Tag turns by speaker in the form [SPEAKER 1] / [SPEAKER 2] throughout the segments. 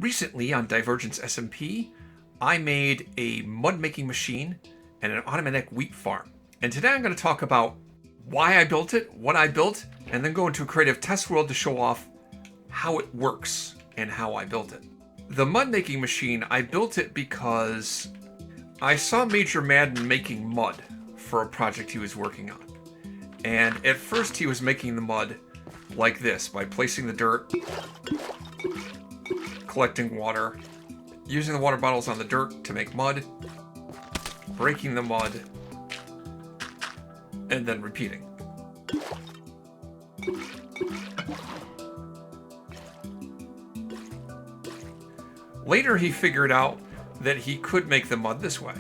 [SPEAKER 1] Recently on Divergence SMP, I made a mud making machine and an automatic wheat farm. And today I'm going to talk about why I built it, what I built, and then go into a creative test world to show off how it works and how I built it. The mud making machine, I built it because I saw Major Madden making mud for a project he was working on. And at first he was making the mud like this, by placing the dirt, collecting water, using the water bottles on the dirt to make mud, breaking the mud, and then repeating. Later he figured out that he could make the mud this way.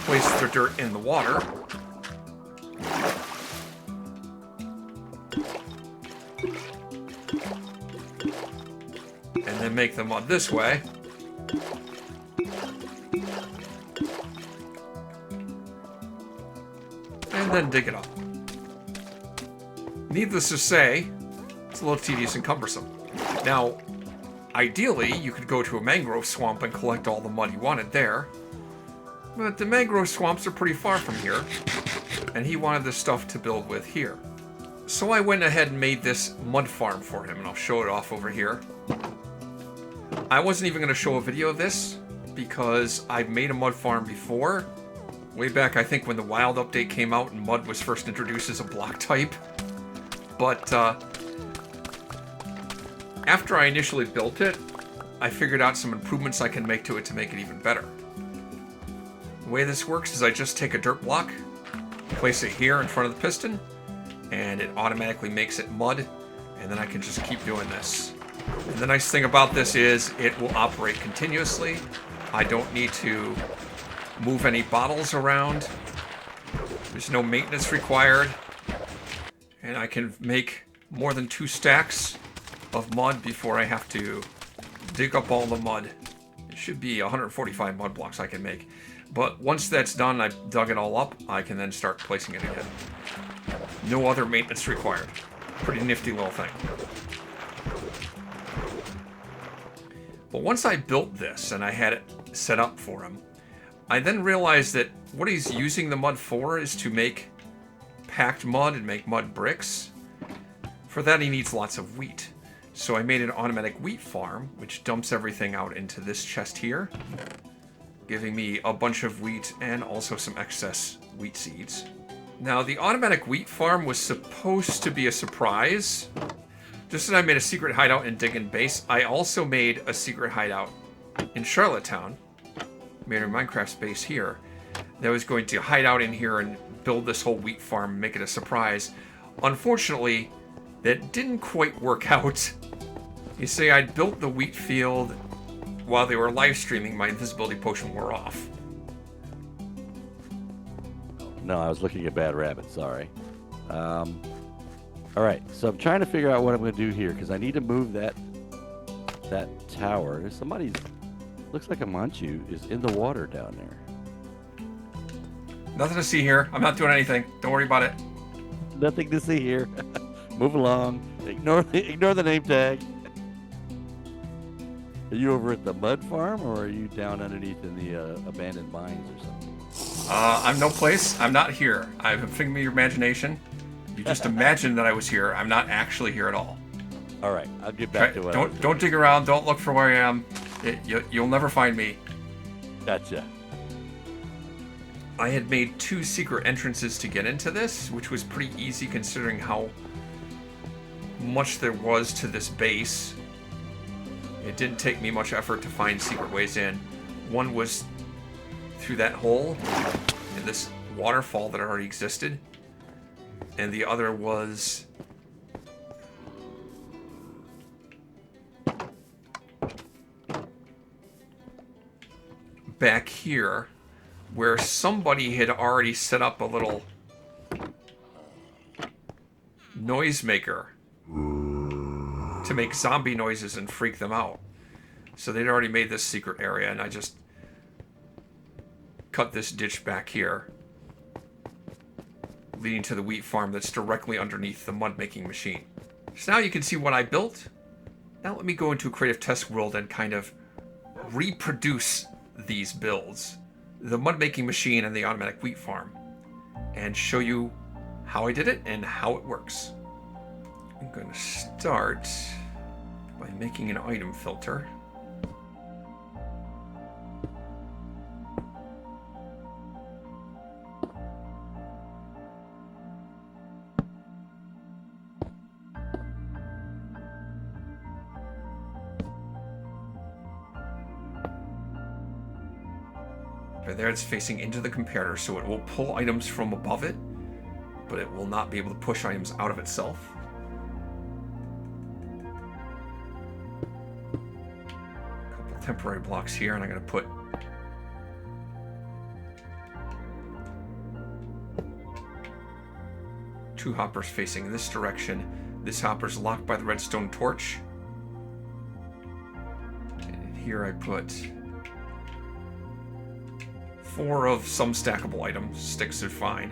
[SPEAKER 1] Place the dirt in the water, and then make the mud this way. And then dig it up. Needless to say, it's a little tedious and cumbersome. Now, ideally, you could go to a mangrove swamp and collect all the mud you wanted there. But the mangrove swamps are pretty far from here, and he wanted this stuff to build with here. So I went ahead and made this mud farm for him, and I'll show it off over here. I wasn't even going to show a video of this, because I've made a mud farm before. Way back, I think, when the Wild update came out and mud was first introduced as a block type. But after I initially built it, I figured out some improvements I can make to it to make it even better. The way this works is I just take a dirt block, place it here in front of the piston, and it automatically makes it mud, and then I can just keep doing this. And the nice thing about this is it will operate continuously. I don't need to move any bottles around. There's no maintenance required. And I can make more than 2 stacks of mud before I have to dig up all the mud. It should be 145 mud blocks I can make. But once that's done, I've dug it all up, I can then start placing it again. No other maintenance required. Pretty nifty little thing. But once I built this and I had it set up for him, I then realized that what he's using the mud for is to make packed mud and make mud bricks. For that he needs lots of wheat. So I made an automatic wheat farm, which dumps everything out into this chest here, giving me a bunch of wheat and also some excess wheat seeds. Now, the automatic wheat farm was supposed to be a surprise. Just as I made a secret hideout in Dig and Base, I also made a secret hideout in Charlottetown, made a Minecraft base here, that was going to hide out in here and build this whole wheat farm, make it a surprise. Unfortunately, that didn't quite work out. You see, I'd built the wheat field while they were live streaming. My invisibility potion wore off.
[SPEAKER 2] No, I was looking at Bad Rabbit, sorry. Alright, so I'm trying to figure out what I'm going to do here, because I need to move that tower. There's somebody's, looks like a Manchu, is in the water down there.
[SPEAKER 1] Nothing to see here. I'm not doing anything. Don't worry about it.
[SPEAKER 2] Nothing to see here. Move along. Ignore the name tag. Are you over at the mud farm, or are you down underneath in the abandoned mines or something?
[SPEAKER 1] I'm no place. I'm not here. I have a figment of your imagination. You just imagined that I was here. I'm not actually here at all.
[SPEAKER 2] All right, I'll get back to what.
[SPEAKER 1] Don't dig around. Don't look for where I am. You'll never find me.
[SPEAKER 2] Gotcha.
[SPEAKER 1] I had made 2 secret entrances to get into this, which was pretty easy considering how much there was to this base. It didn't take me much effort to find secret ways in. One was through that hole in this waterfall that already existed, and the other was back here, where somebody had already set up a little noisemaker to make zombie noises and freak them out. So they'd already made this secret area, and I just cut this ditch back here, leading to the wheat farm that's directly underneath the mud making machine. So now you can see what I built, Now let me go into a creative test world and kind of reproduce these builds, the mud making machine and the automatic wheat farm, and show you how I did it and how it works. I'm going to start by making an item filter. Right there, it's facing into the comparator, so it will pull items from above it, but it will not be able to push items out of itself. A couple temporary blocks here, and I'm going to put two hoppers facing this direction. This hopper's locked by the redstone torch. And here I put 4 of some stackable items, sticks are fine,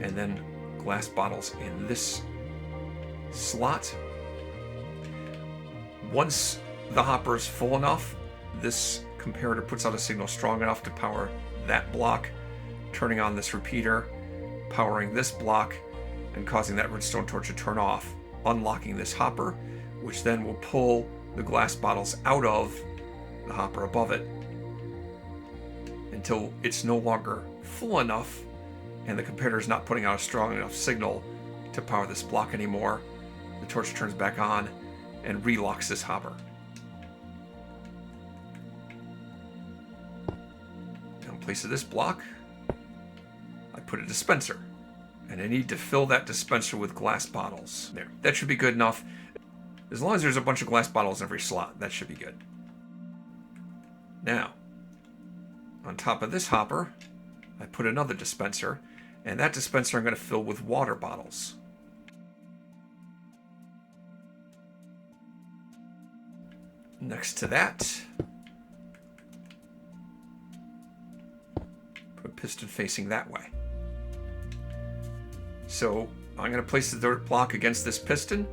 [SPEAKER 1] and then glass bottles in this slot. Once the hopper is full enough, this comparator puts out a signal strong enough to power that block, turning on this repeater, powering this block, and causing that redstone torch to turn off, unlocking this hopper, which then will pull the glass bottles out of the hopper above it until it's no longer full enough and the comparator is not putting out a strong enough signal to power this block anymore. The torch turns back on and relocks this hopper. Now in place of this block, I put a dispenser, and I need to fill that dispenser with glass bottles. There, that should be good enough. As long as there's a bunch of glass bottles in every slot, that should be good. Now, on top of this hopper, I put another dispenser, and that dispenser I'm going to fill with water bottles. Next to that, put a piston facing that way. So I'm going to place the dirt block against this piston.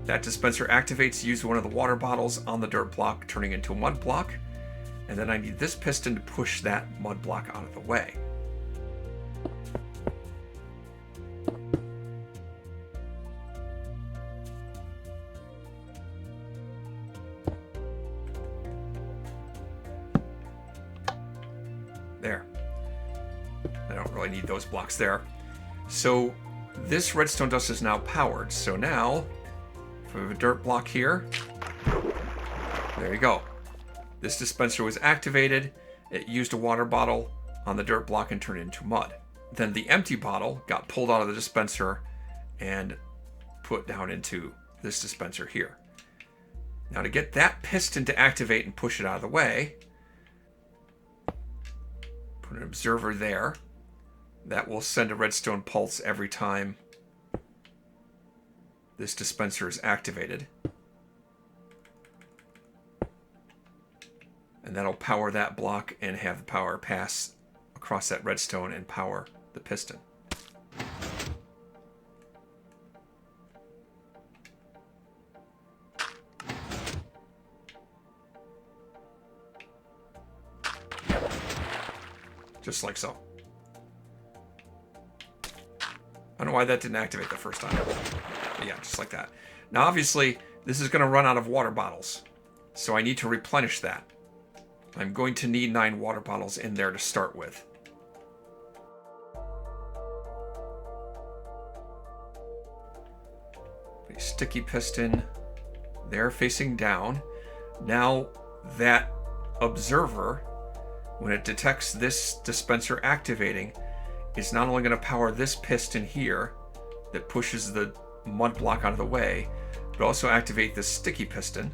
[SPEAKER 1] That dispenser activates, use one of the water bottles on the dirt block, turning into a mud block. And then I need this piston to push that mud block out of the way. There. I don't really need those blocks there. So this redstone dust is now powered. So now, if we have a dirt block here, there you go. This dispenser was activated, it used a water bottle on the dirt block and turned it into mud. Then the empty bottle got pulled out of the dispenser and put down into this dispenser here. Now to get that piston to activate and push it out of the way, put an observer there. That will send a redstone pulse every time this dispenser is activated. And that'll power that block and have the power pass across that redstone and power the piston. Just like so. I don't know why that didn't activate the first time. But yeah, just like that. Now obviously, this is going to run out of water bottles. So I need to replenish that. I'm going to need 9 water bottles in there to start with. A sticky piston there facing down. Now that observer, when it detects this dispenser activating, is not only going to power this piston here that pushes the mud block out of the way, but also activate this sticky piston.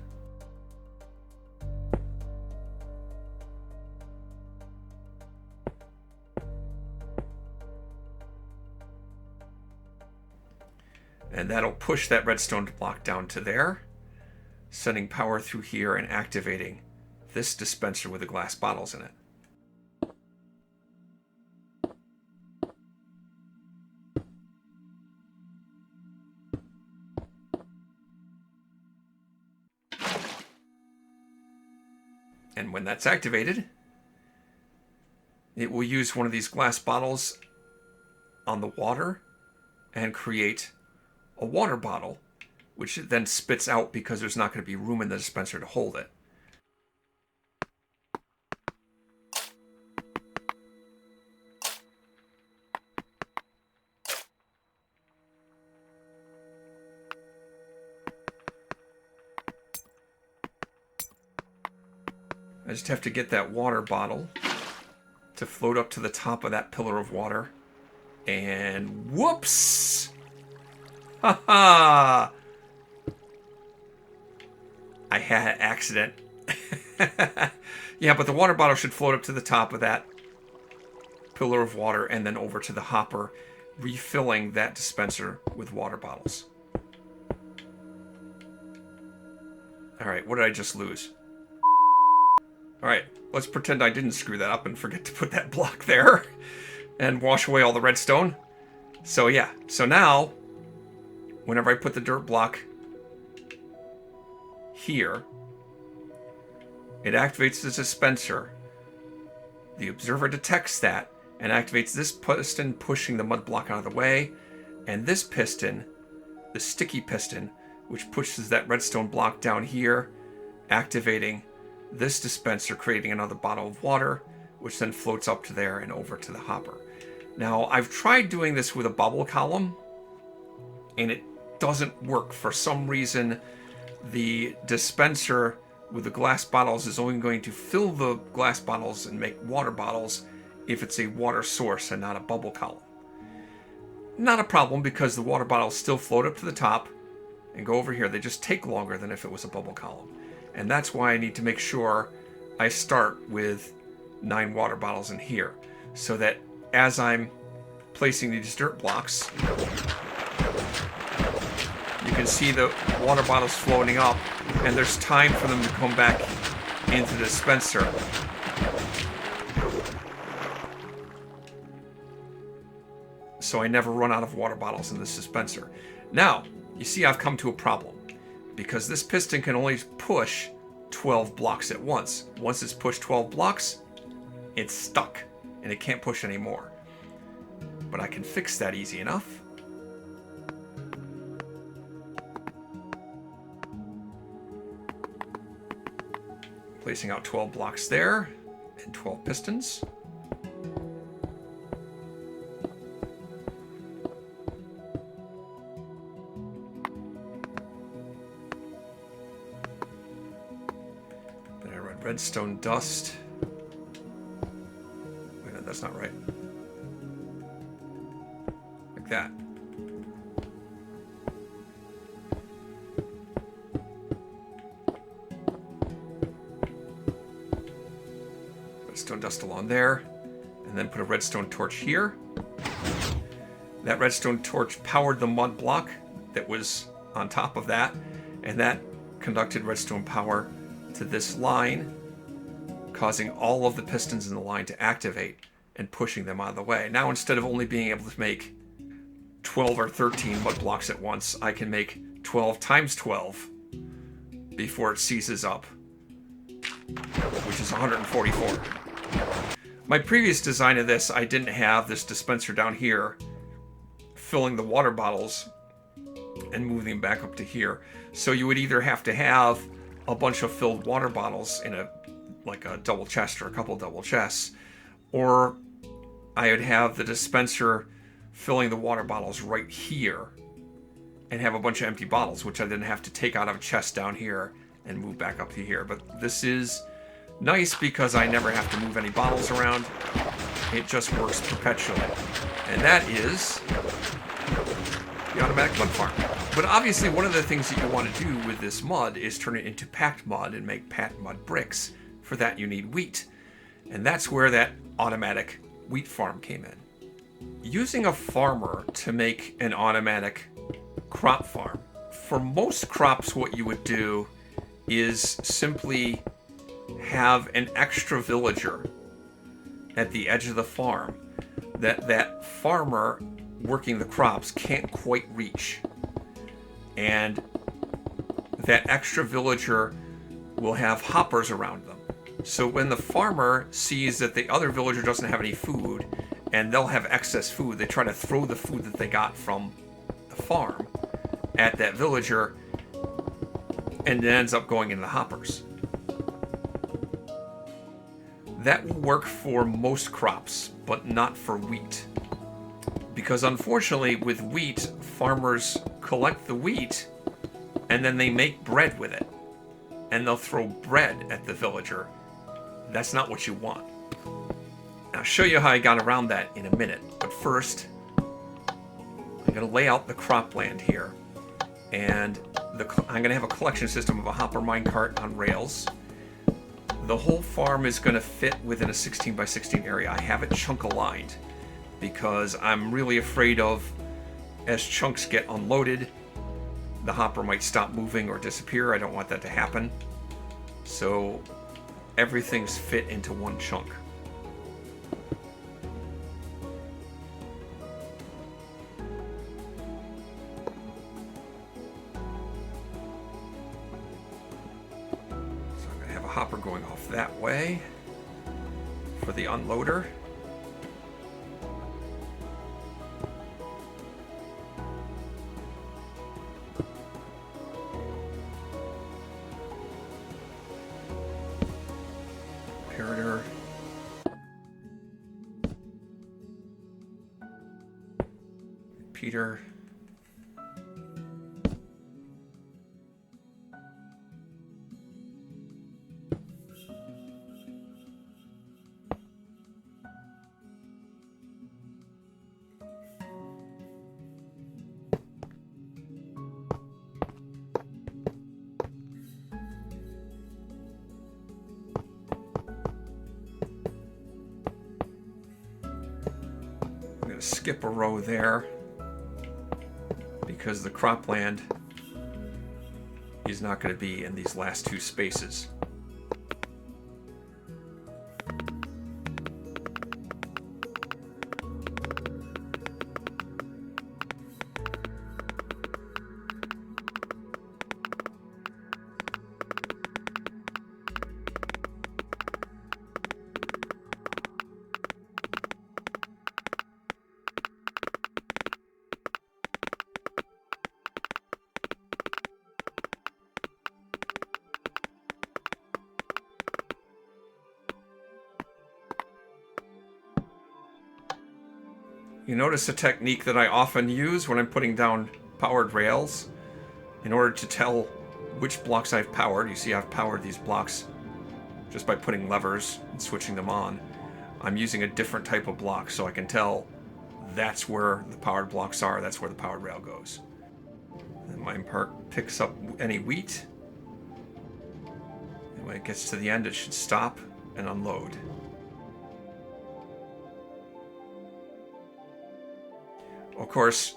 [SPEAKER 1] And that'll push that redstone block down to there, sending power through here and activating this dispenser with the glass bottles in it. And when that's activated, it will use one of these glass bottles on the water and create a water bottle, which it then spits out because there's not going to be room in the dispenser to hold it. I just have to get that water bottle to float up to the top of that pillar of water. And whoops! Ha ha! I had an accident. Yeah, but the water bottle should float up to the top of that pillar of water and then over to the hopper, refilling that dispenser with water bottles. Alright, what did I just lose? Alright, let's pretend I didn't screw that up and forget to put that block there and wash away all the redstone. So yeah, so now, whenever I put the dirt block here, it activates the dispenser. The observer detects that and activates this piston, pushing the mud block out of the way, and this piston, the sticky piston, which pushes that redstone block down here, activating this dispenser, creating another bottle of water, which then floats up to there and over to the hopper. Now, I've tried doing this with a bubble column, and it doesn't work. For some reason, the dispenser with the glass bottles is only going to fill the glass bottles and make water bottles if it's a water source and not a bubble column. Not a problem, because the water bottles still float up to the top and go over here. They just take longer than if it was a bubble column. And that's why I need to make sure I start with 9 water bottles in here, so that as I'm placing these dirt blocks, you can see the water bottles floating up, and there's time for them to come back into the dispenser. So I never run out of water bottles in this dispenser. Now, you see I've come to a problem, because this piston can only push 12 blocks at once. Once it's pushed 12 blocks, it's stuck, and it can't push anymore. But I can fix that easy enough. Placing out 12 blocks there, and 12 pistons. Redstone dust. Wait, no, that's not right. Like that. Redstone dust along there, and then put a redstone torch here. That redstone torch powered the mud block that was on top of that, and that conducted redstone power to this line, causing all of the pistons in the line to activate and pushing them out of the way. Now, instead of only being able to make 12 or 13 mud blocks at once, I can make 12 times 12 before it seizes up, which is 144. My previous design of this, I didn't have this dispenser down here filling the water bottles and moving them back up to here. So you would either have to have a bunch of filled water bottles in a double chest or a couple double chests, or I would have the dispenser filling the water bottles right here and have a bunch of empty bottles, which I then have to take out of a chest down here and move back up to here. But this is nice because I never have to move any bottles around. It just works perpetually. And that is the automatic mud farm. But obviously one of the things that you want to do with this mud is turn it into packed mud and make packed mud bricks. For that you need wheat. And that's where that automatic wheat farm came in. Using a farmer to make an automatic crop farm. For most crops, what you would do is simply have an extra villager at the edge of the farm that farmer working the crops can't quite reach. And that extra villager will have hoppers around them. So when the farmer sees that the other villager doesn't have any food, and they'll have excess food, they try to throw the food that they got from the farm at that villager, and it ends up going in the hoppers. That will work for most crops, but not for wheat. Because unfortunately, with wheat, farmers collect the wheat, and then they make bread with it. And they'll throw bread at the villager. That's not what you want. I'll show you how I got around that in a minute. But first, I'm going to lay out the cropland here. And I'm going to have a collection system of a hopper minecart on rails. The whole farm is going to fit within a 16 by 16 area. I have it chunk aligned because I'm really afraid of, as chunks get unloaded, the hopper might stop moving or disappear. I don't want that to happen. So everything's fit into one chunk. So I'm going to have a hopper going off that way for the unloader. Peter. I'm going to skip a row there, because the cropland is not going to be in these last two spaces. You notice a technique that I often use when I'm putting down powered rails in order to tell which blocks I've powered. You see I've powered these blocks just by putting levers and switching them on. I'm using a different type of block so I can tell that's where the powered blocks are, that's where the powered rail goes. And my part picks up any wheat, and when it gets to the end it should stop and unload. Of course,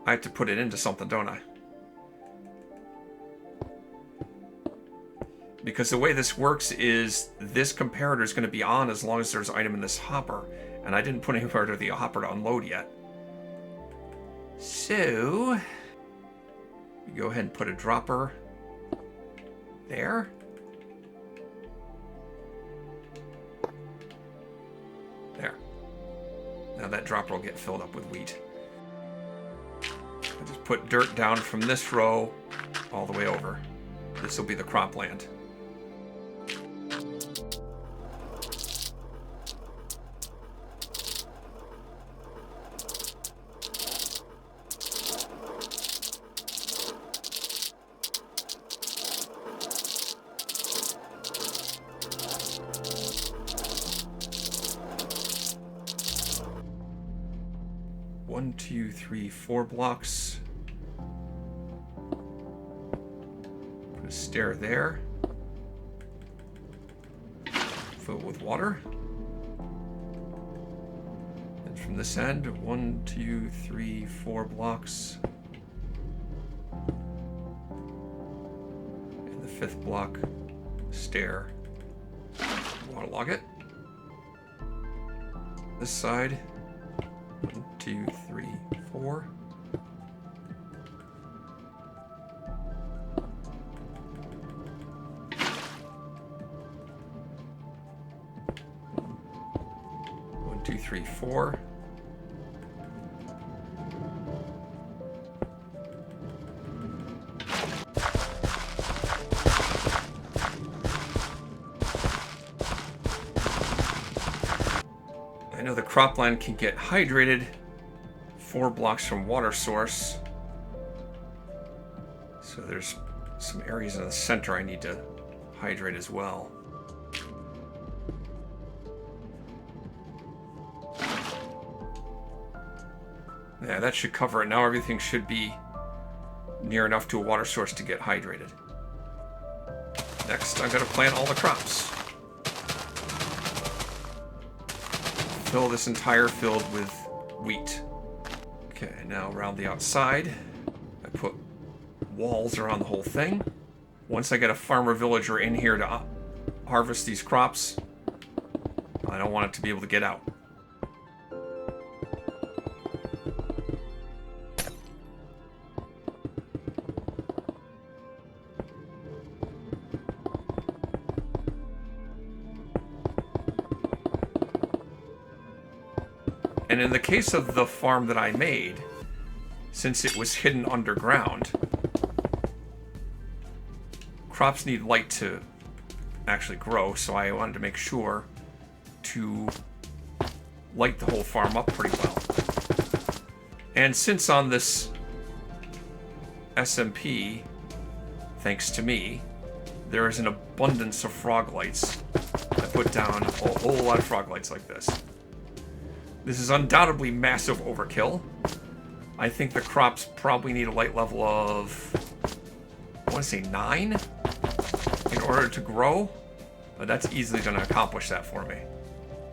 [SPEAKER 1] I have to put it into something, don't I? Because the way this works is this comparator is going to be on as long as there's an item in this hopper. And I didn't put any part of the hopper to unload yet. So, we go ahead and put a dropper there. There. Now that dropper will get filled up with wheat. I just put dirt down from this row all the way over. This will be the cropland. One, two, three, 4 blocks. Put a stair there. Fill it with water. And from this end, 1, 2, 3, 4 blocks. And the 5th block, stair. Waterlog it. This side. 1, 2, 3, 4. 1, 2, 3, 4. I know the cropland can get hydrated 4 blocks from water source. So there's some areas in the center I need to hydrate as well. Yeah, that should cover it. Now everything should be near enough to a water source to get hydrated. Next, I'm going to plant all the crops. Fill this entire field with wheat. Okay, now around the outside, I put walls around the whole thing. Once I get a farmer villager in here to harvest these crops, I don't want it to be able to get out. And in the case of the farm that I made, since it was hidden underground, crops need light to actually grow, so I wanted to make sure to light the whole farm up pretty well. And since on this SMP, thanks to me, there is an abundance of frog lights, I put down a whole lot of frog lights like this. This is undoubtedly massive overkill. I think the crops probably need a light level of, I want to say 9 in order to grow. But that's easily going to accomplish that for me.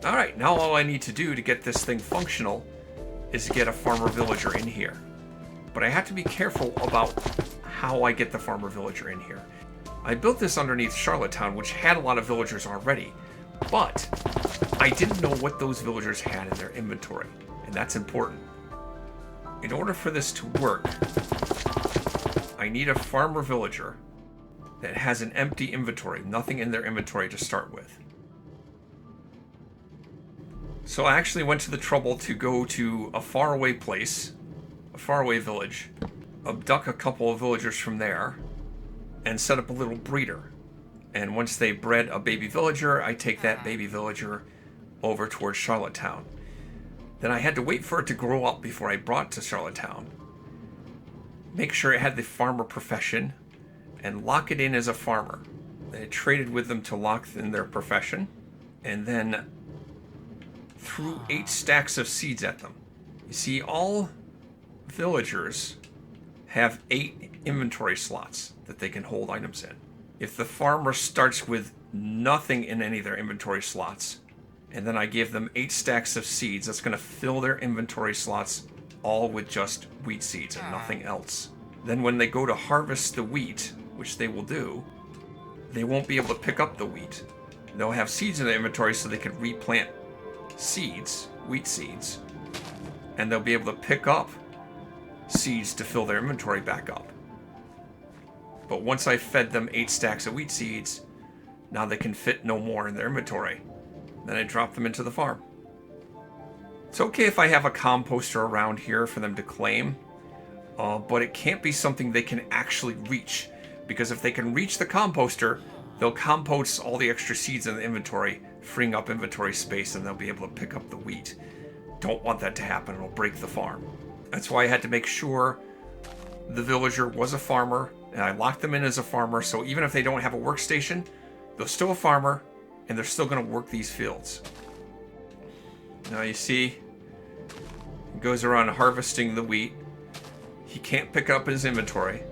[SPEAKER 1] Alright, now all I need to do to get this thing functional is to get a farmer villager in here. But I have to be careful about how I get the farmer villager in here. I built this underneath Charlottetown, which had a lot of villagers already. But I didn't know what those villagers had in their inventory, and that's important. In order for this to work, I need a farmer villager that has an empty inventory, nothing in their inventory to start with. So I actually went to the trouble to go to a faraway place, a faraway village, abduct a couple of villagers from there, and set up a little breeder. And once they bred a baby villager, I take that baby villager over towards Charlottetown. Then I had to wait for it to grow up before I brought it to Charlottetown. Make sure it had the farmer profession and lock it in as a farmer. I traded with them to lock in their profession and then threw 8 stacks of seeds at them. You see, all villagers have 8 inventory slots that they can hold items in. If the farmer starts with nothing in any of their inventory slots, and then I give them 8 stacks of seeds, that's going to fill their inventory slots all with just wheat seeds and nothing else. Then when they go to harvest the wheat, which they will do, they won't be able to pick up the wheat. They'll have seeds in their inventory so they can replant seeds, wheat seeds, and they'll be able to pick up seeds to fill their inventory back up. But once I fed them 8 stacks of wheat seeds, now they can fit no more in their inventory. Then I drop them into the farm. It's okay if I have a composter around here for them to claim, but it can't be something they can actually reach, because if they can reach the composter, they'll compost all the extra seeds in the inventory, freeing up inventory space, and they'll be able to pick up the wheat. Don't want that to happen, it'll break the farm. That's why I had to make sure the villager was a farmer, and I locked them in as a farmer, so even if they don't have a workstation, they're still a farmer, and they're still going to work these fields. Now you see, he goes around harvesting the wheat. He can't pick up his inventory,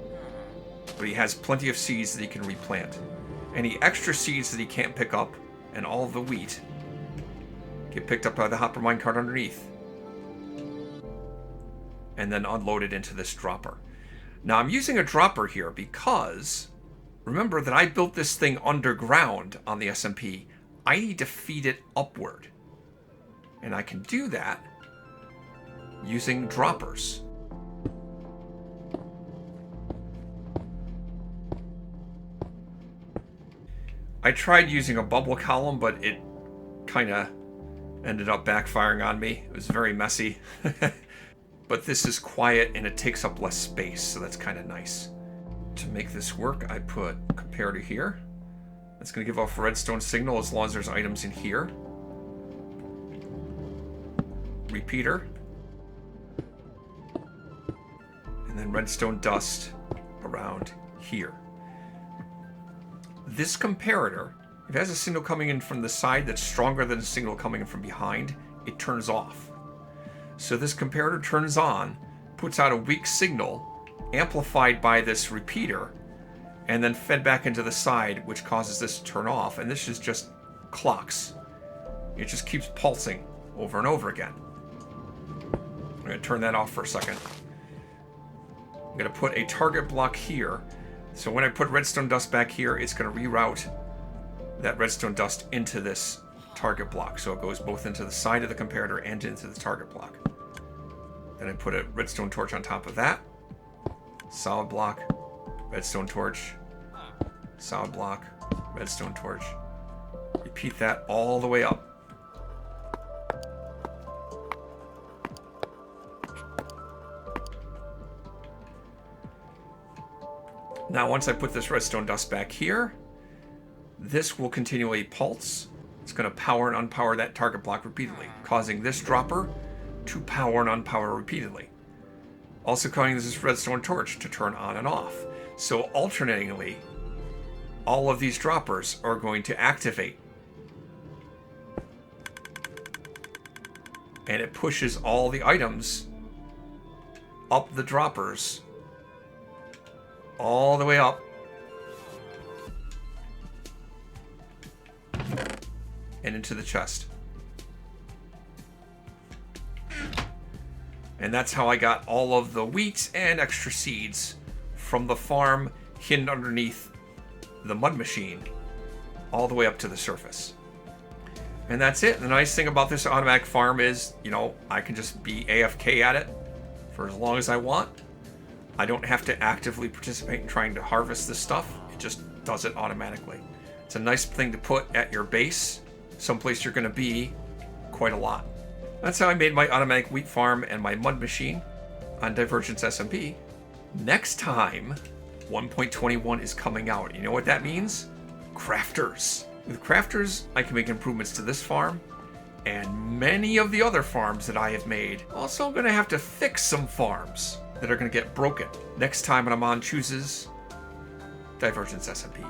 [SPEAKER 1] but he has plenty of seeds that he can replant. Any extra seeds that he can't pick up, and all of the wheat, get picked up by the hopper minecart underneath, and then unloaded into this dropper. Now I'm using a dropper here because remember that I built this thing underground on the SMP. I need to feed it upward. And I can do that using droppers. I tried using a bubble column, but it kind of Ended up backfiring on me. It was very messy. But this is quiet and it takes up less space, so that's kind of nice. To make this work, I put comparator here. That's going to give off a redstone signal as long as there's items in here. Repeater. And then redstone dust around here. This comparator, if it has a signal coming in from the side that's stronger than a signal coming in from behind, it turns off. So this comparator turns on, puts out a weak signal, amplified by this repeater, and then fed back into the side, which causes this to turn off. And this is just clocks. It just keeps pulsing over and over again. I'm going to turn that off for a second. I'm going to put a target block here. So when I put redstone dust back here, it's going to reroute that redstone dust into this target block. So it goes both into the side of the comparator and into the target block. Then I put a redstone torch on top of that. Solid block, redstone torch, solid block, redstone torch. Repeat that all the way up. Now once I put this redstone dust back here, this will continually pulse. It's going to power and unpower that target block repeatedly, causing this dropper to power and unpower repeatedly. Also causing this redstone torch to turn on and off. So alternatingly, all of these droppers are going to activate. And it pushes all the items up the droppers all the way up and into the chest. And that's how I got all of the wheat and extra seeds from the farm hidden underneath the mud machine all the way up to the surface. And that's it. The nice thing about this automatic farm is, you know, I can just be AFK at it for as long as I want. I don't have to actively participate in trying to harvest this stuff. It just does it automatically. It's a nice thing to put at your base, someplace you're going to be quite a lot. That's how I made my automatic wheat farm and my mud machine on Divergence SMP. Next time, 1.21 is coming out. You know what that means? Crafters. With crafters, I can make improvements to this farm and many of the other farms that I have made. Also, I'm going to have to fix some farms that are going to get broken next time when I'm on Chooses Divergence SMP.